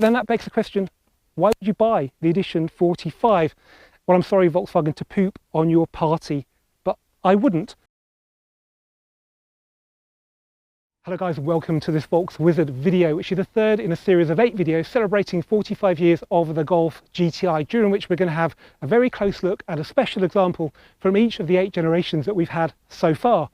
then that begs the question, why would you buy the Edition 45? Well, I'm sorry, Volkswagen, to poop on your party, but I wouldn't. Hello guys, welcome to this Volks Wizard video, which is the third in a series of 8 videos celebrating 45 years of the Golf GTI, during which we're going to have a very close look at a special example from each of the 8 generations that we've had so far.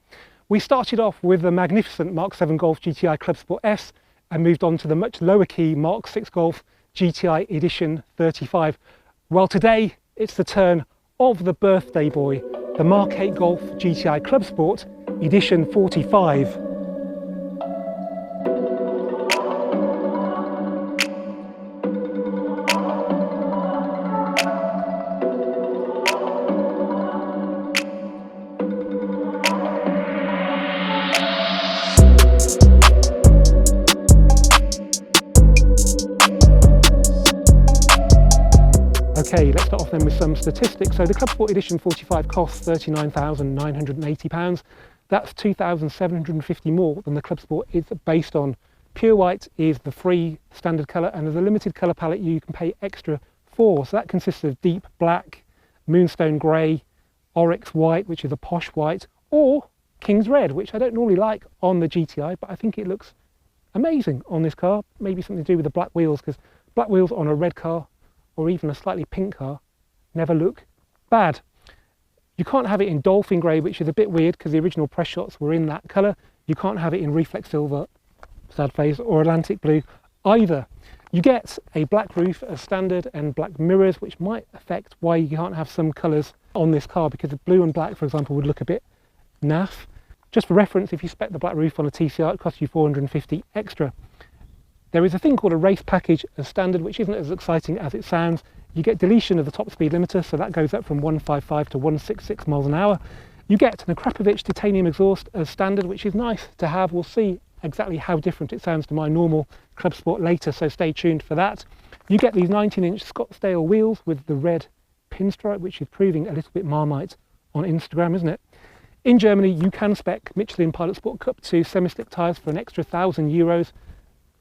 We started off with the magnificent Mark 7 Golf GTI Clubsport S and moved on to the much lower key Mark 6 Golf GTI Edition 35. Well, today it's the turn of the birthday boy, the Mark 8 Golf GTI Clubsport Edition 45. Okay, let's start off then with some statistics. So the Clubsport Edition 45 costs £39,980. That's £2,750 more than the Clubsport is based on. Pure white is the free standard colour, and there's a limited colour palette you can pay extra for. So that consists of deep black, moonstone grey, oryx white, which is a posh white, or King's Red, which I don't normally like on the GTI, but I think it looks amazing on this car. Maybe something to do with the black wheels, because black wheels on a red car or even a slightly pink car never look bad. You can't have it in Dolphin Grey, which is a bit weird because the original press shots were in that colour. You can't have it in Reflex Silver, sad face, or Atlantic Blue either. You get a black roof as standard and black mirrors, which might affect why you can't have some colours on this car, because the blue and black, for example, would look a bit naff. Just for reference, if you spec the black roof on a TCR, it costs you £450 extra. There is a thing called a race package as standard, which isn't as exciting as it sounds. You get deletion of the top speed limiter, so that goes up from 155 to 166 miles an hour. You get an Akrapovic titanium exhaust as standard, which is nice to have. We'll see exactly how different it sounds to my normal Clubsport later, so stay tuned for that. You get these 19-inch Scottsdale wheels with the red pinstripe, which is proving a little bit Marmite on Instagram, isn't it? In Germany, you can spec Michelin Pilot Sport Cup 2 semi-slick tyres for an extra €1,000.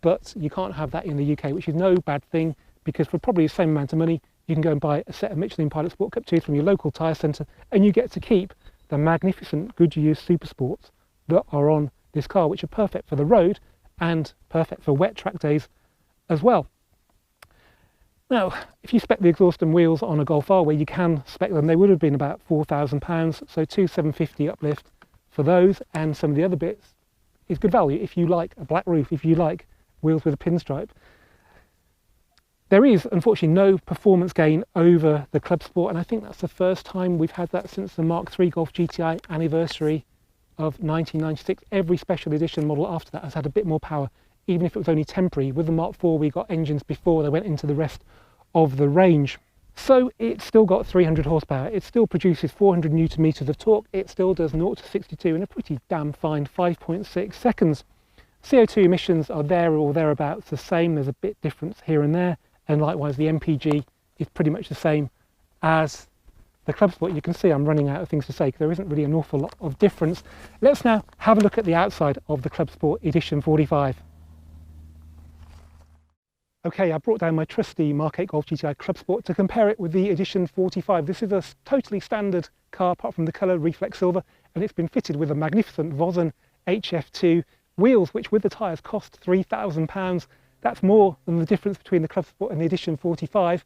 But you can't have that in the UK, which is no bad thing, because for probably the same amount of money, you can go and buy a set of Michelin Pilot Sport Cup 2 from your local tyre centre, and you get to keep the magnificent Goodyear Super Sports that are on this car, which are perfect for the road and perfect for wet track days as well. Now, if you spec the exhaust and wheels on a Golf R, where you can spec them, they would have been about £4,000, so £2,750 uplift for those, and some of the other bits is good value if you like a black roof, if you like wheels with a pinstripe. There is unfortunately no performance gain over the Clubsport, and I think that's the first time we've had that since the Mark 3 Golf GTI anniversary of 1996. Every special edition model after that has had a bit more power, even if it was only temporary. With the Mark 4 we got engines before they went into the rest of the range. So it's still got 300 horsepower, it still produces 400 newton meters of torque, it still does 0 to 62 in a pretty damn fine 5.6 seconds. CO2 emissions are there or thereabouts the same. There's a bit difference here and there, and likewise the MPG is pretty much the same as the Clubsport. You can see I'm running out of things to say because there isn't really an awful lot of difference. Let's now have a look at the outside of the Clubsport Edition 45. Okay, I brought down my trusty Mark 8 Golf GTI Clubsport to compare it with the Edition 45. This is a totally standard car apart from the colour Reflex Silver, and it's been fitted with a magnificent Vossen HF2 wheels, which with the tyres cost £3,000. That's more than the difference between the Clubsport and the Edition 45,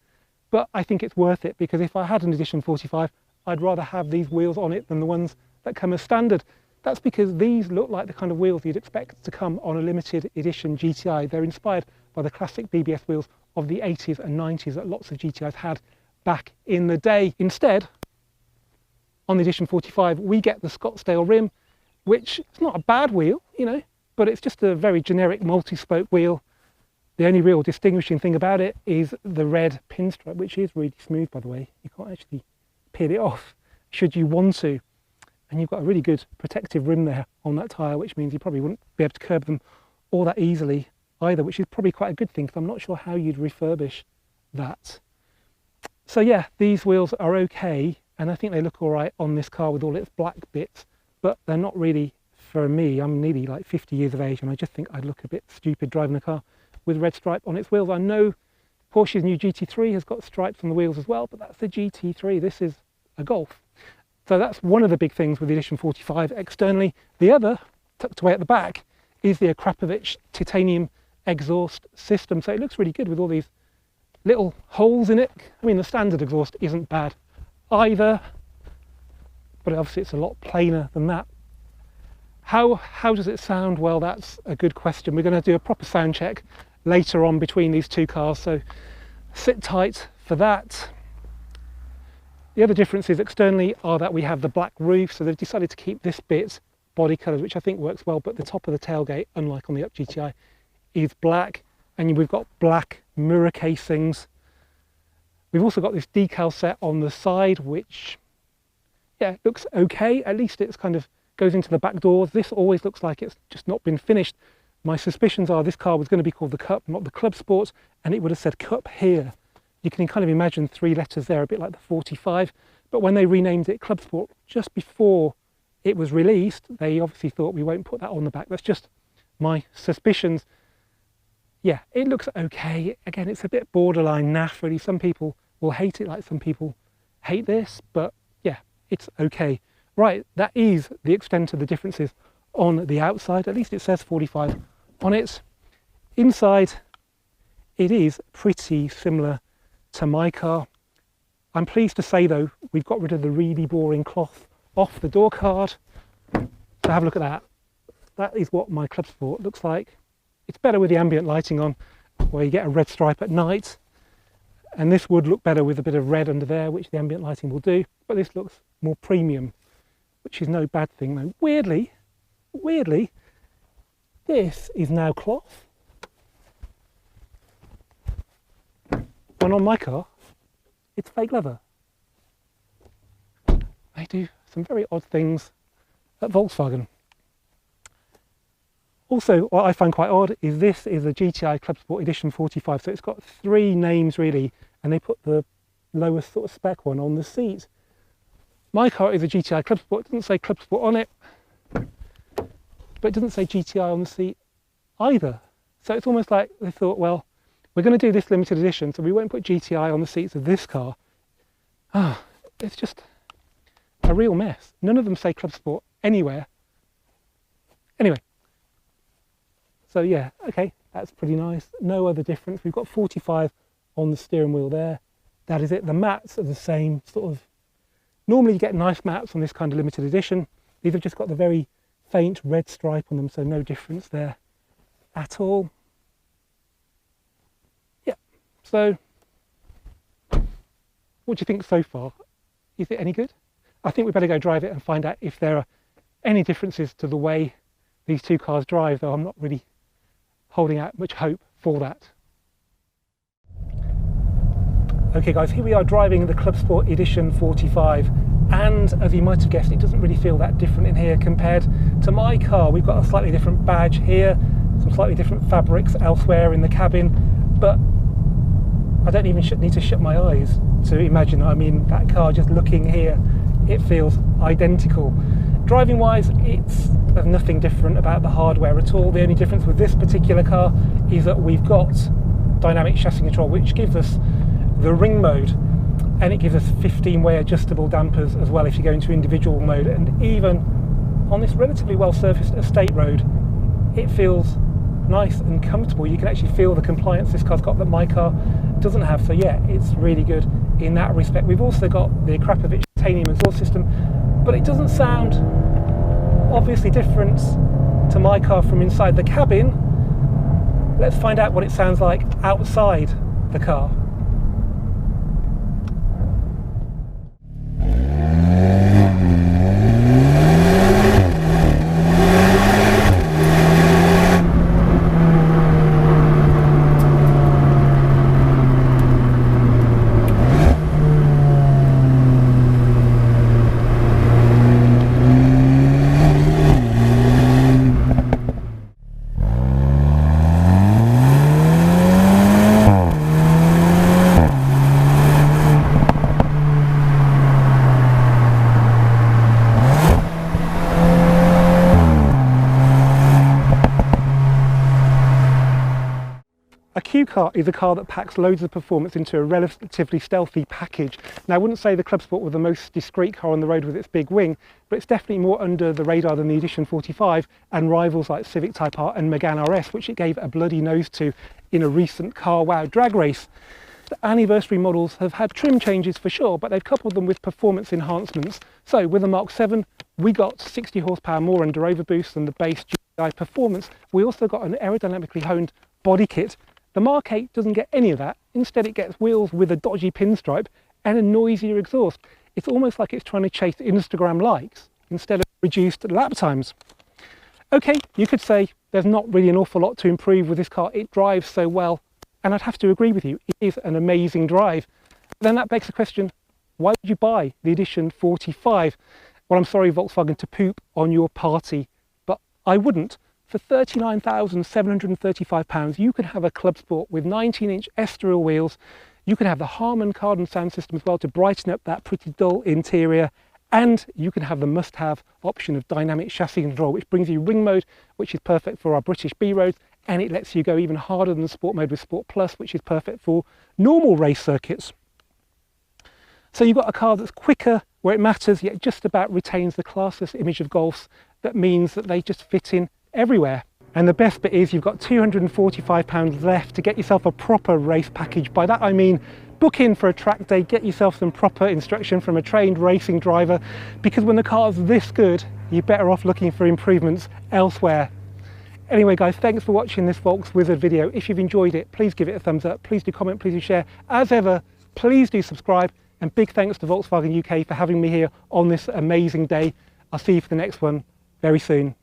but I think it's worth it, because if I had an Edition 45, I'd rather have these wheels on it than the ones that come as standard. That's because these look like the kind of wheels you'd expect to come on a limited edition GTI. They're inspired by the classic BBS wheels of the 80s and 90s that lots of GTIs had back in the day. Instead, on the Edition 45, we get the Scottsdale Rim, which is not a bad wheel, you know, but it's just a very generic multi-spoke wheel. The only real distinguishing thing about it is the red pinstripe, which is really smooth, by the way. You can't actually peel it off should you want to. And you've got a really good protective rim there on that tyre, which means you probably wouldn't be able to curb them all that easily either, which is probably quite a good thing, because I'm not sure how you'd refurbish that. So yeah, these wheels are okay, and I think they look all right on this car with all its black bits, but they're not really for me. I'm nearly like 50 years of age, and I just think I'd look a bit stupid driving a car with red stripe on its wheels. I know Porsche's new GT3 has got stripes on the wheels as well, but that's the GT3. This is a Golf. So that's one of the big things with the Edition 45 externally. The other, tucked away at the back, is the Akrapovic titanium exhaust system. So it looks really good with all these little holes in it. I mean, the standard exhaust isn't bad either, but obviously it's a lot plainer than that. How does it sound? Well, that's a good question. We're going to do a proper sound check later on between these two cars, so sit tight for that. The other differences externally are that we have the black roof, so they've decided to keep this bit body coloured, which I think works well, but the top of the tailgate, unlike on the Up GTI, is black, and we've got black mirror casings. We've also got this decal set on the side, which, yeah, looks okay. At least it's kind of goes into the back doors. This always looks like it's just not been finished. My suspicions are this car was going to be called the Cup, not the Clubsport, and it would have said Cup here. You can kind of imagine 3 letters there, a bit like the 45. But when they renamed it Clubsport just before it was released, they obviously thought we won't put that on the back. That's just my suspicions. Yeah, it looks okay. Again, it's a bit borderline naff, really. Some people will hate it, like some people hate this, but yeah, it's okay. Right, that is the extent of the differences on the outside. At least it says 45 on it. Inside, it is pretty similar to my car. I'm pleased to say though, we've got rid of the really boring cloth off the door card. So have a look at that. That is what my Clubsport looks like. It's better with the ambient lighting on, where you get a red stripe at night. And this would look better with a bit of red under there, which the ambient lighting will do. But this looks more premium, which is no bad thing though. Weirdly, this is now cloth. And on my car, it's fake leather. They do some very odd things at Volkswagen. Also, what I find quite odd is this is a GTI Clubsport Edition 45, so it's got 3 names really, and they put the lowest sort of spec one on the seat. My car is a GTI Clubsport. It doesn't say Clubsport on it, but it doesn't say GTI on the seat either. So it's almost like they thought, well, we're going to do this limited edition, so we won't put GTI on the seats of this car. It's just a real mess. None of them say Clubsport anywhere. Anyway, so yeah, okay, that's pretty nice. No other difference. We've got 45 on the steering wheel there. That is it. The mats are the same sort of. Normally you get nice mats on this kind of limited edition. These have just got the very faint red stripe on them, so no difference there at all. Yeah, so what do you think so far? Is it any good? I think we better go drive it and find out if there are any differences to the way these two cars drive, though I'm not really holding out much hope for that. Okay guys, here we are driving the Clubsport Edition 45, and as you might have guessed, it doesn't really feel that different in here compared to my car. We've got a slightly different badge here, some slightly different fabrics elsewhere in the cabin, but I don't even need to shut my eyes to imagine. I mean, that car, just looking here, it feels identical. Driving wise, there's nothing different about the hardware at all. The only difference with this particular car is that we've got dynamic chassis control, which gives us the ring mode, and it gives us 15-way adjustable dampers as well if you go into individual mode. And even on this relatively well surfaced estate road, it feels nice and comfortable. You can actually feel the compliance this car's got that my car doesn't have. So yeah, it's really good in that respect. We've also got the Akrapovic titanium exhaust system, but it doesn't sound obviously different to my car from inside the cabin. Let's find out what it sounds like outside the car. car is a car that packs loads of performance into a relatively stealthy package. Now, I wouldn't say the Clubsport was the most discreet car on the road with its big wing, but it's definitely more under the radar than the Edition 45 and rivals like Civic Type R and Megane RS, which it gave a bloody nose to in a recent Car Wow drag race. The anniversary models have had trim changes for sure, but they've coupled them with performance enhancements. So with the Mark 7, we got 60 horsepower more under overboost than the base GTI performance. We also got an aerodynamically honed body kit. The Mark 8 doesn't get any of that. Instead, it gets wheels with a dodgy pinstripe and a noisier exhaust. It's almost like it's trying to chase Instagram likes instead of reduced lap times. Okay, you could say there's not really an awful lot to improve with this car. It drives so well, and I'd have to agree with you. It is an amazing drive. But then that begs the question, why would you buy the Edition 45? Well, I'm sorry, Volkswagen, to poop on your party, but I wouldn't. For £39,735, you can have a Clubsport with 19-inch S-Steel wheels. You can have the Harman Kardon sound system as well to brighten up that pretty dull interior. And you can have the must-have option of dynamic chassis control, which brings you ring mode, which is perfect for our British B roads, and it lets you go even harder than Sport mode with Sport Plus, which is perfect for normal race circuits. So you've got a car that's quicker where it matters, yet just about retains the classless image of Golfs. That means that they just fit in everywhere. And the best bit is you've got £245 left to get yourself a proper race package. By that I mean book in for a track day, get yourself some proper instruction from a trained racing driver, because when the car's this good, you're better off looking for improvements elsewhere. Anyway guys, thanks for watching this Volks Wizard video. If you've enjoyed it, please give it a thumbs up, please do comment, please do share. As ever, please do subscribe, and big thanks to Volkswagen UK for having me here on this amazing day. I'll see you for the next one very soon.